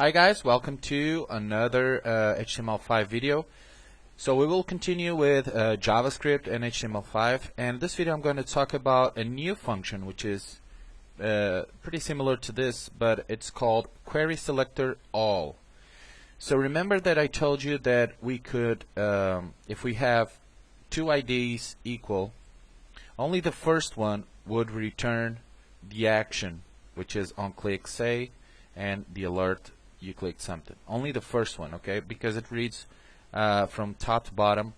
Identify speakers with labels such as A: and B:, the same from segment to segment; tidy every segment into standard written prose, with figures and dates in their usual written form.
A: Hi guys, welcome to another HTML5 video. So we will continue with JavaScript and HTML5, and this video I'm going to talk about a new function which is pretty similar to this, but it's called querySelectorAll. So remember that I told you that we could, if we have two IDs equal, only the first one would return the action, which is on click say, and the alert you click something. Only the first one, okay? Because it reads from top to bottom,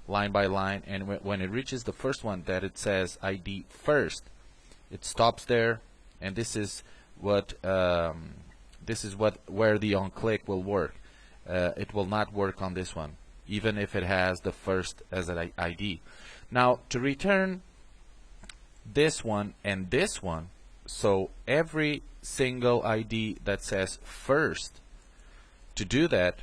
A: line by line, and when it reaches the first one that it says ID first, it stops there, and this is what where the on click will work. It will not work on this one, even if it has the first as an ID. Now to return this one and this one, so every single ID that says first, to do that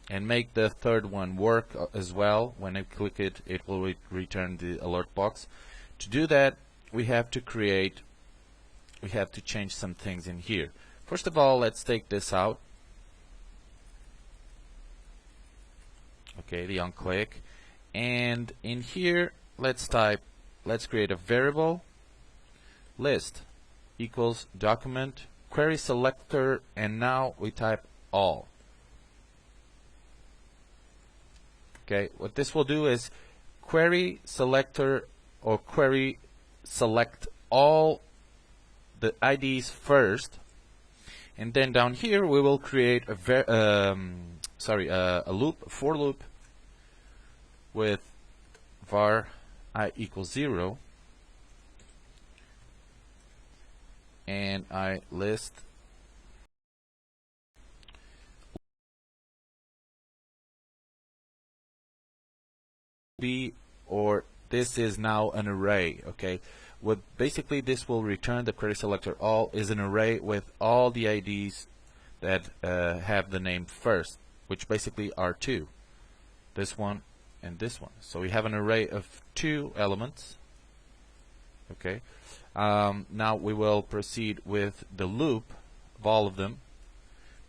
A: and make the third one work as well, when I click it, it will return the alert box. To do that, we have to change some things in here. First of all, let's take this out. Okay, the on click, and in here let's create a variable list equals document query selector, and now we type all. Okay, what this will do is query selector or query select all the IDs first, and then down here we will create a for loop with var I equals 0 and I list B, or this is now an array. Okay, what basically this will return, the query selector all, is an array with all the IDs that have the name first, which basically are two, this one and this one. So we have an array of two elements. Okay, now we will proceed with the loop of all of them.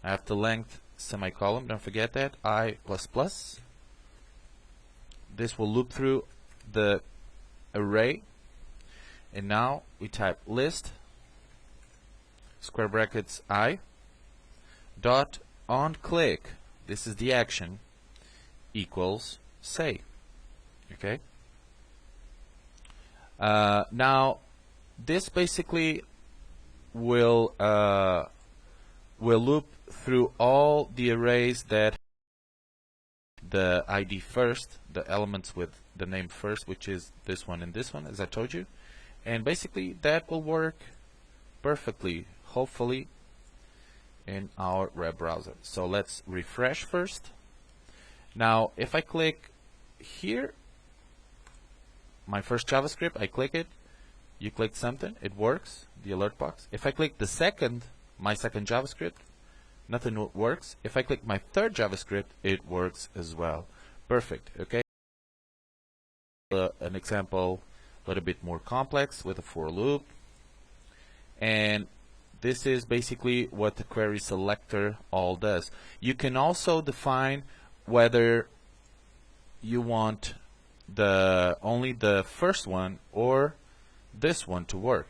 A: I have the length semicolon, don't forget that, I++. This will loop through the array, and now we type list square brackets I dot on click, this is the action, equals say. Okay, now this basically will loop through all the arrays that the ID first, the elements with the name first, which is this one and this one, as I told you, and basically that will work perfectly, hopefully, in our web browser. So let's refresh first. Now if I click here, my first JavaScript, I click it, you click something, it works, the alert box. If I click my second JavaScript, nothing works. If I click my third JavaScript, it works as well. Perfect. Okay. An example a little bit more complex with a for loop, and this is basically what the query selector all does. You can also define whether you want only the first one or this one to work.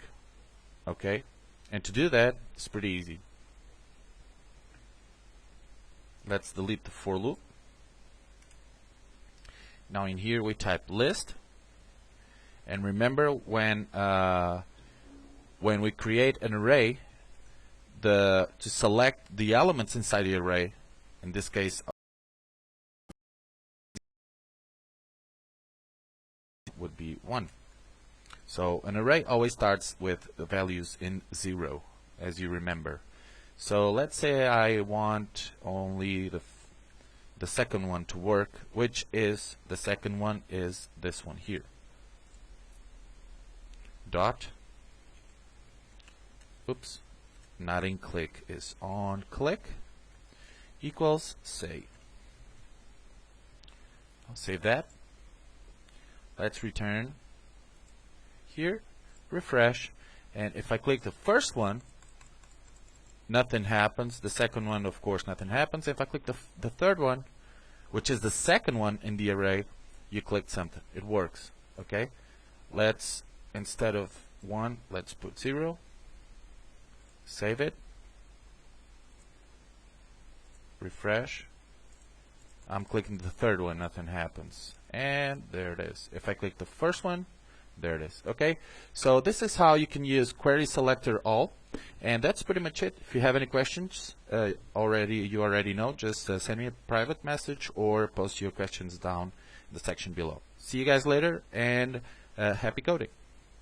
A: Okay, and to do that, it's pretty easy. Let's delete the for loop. Now in here we type list, and remember when we create an array, to select the elements inside the array, in this case would be 1. So an array always starts with the values in 0, as you remember. So let's say I want only the second one to work, which is the second one is this one here. Dot, oops, not in click, is on click, equals say. I'll save that. Let's return here, refresh, and if I click the first one, nothing happens. The second one, of course, nothing happens. If I click the third one, which is the second one in the array, you clicked something. It works. Okay? Let's, instead of 1, let's put 0. Save it. Refresh. I'm clicking the third one, nothing happens. And there it is. If I click the first one, there it is. Okay? So this is how you can use querySelectorAll. And that's pretty much it. If you have any questions, you already know, just send me a private message or post your questions down in the section below. See you guys later, and happy coding.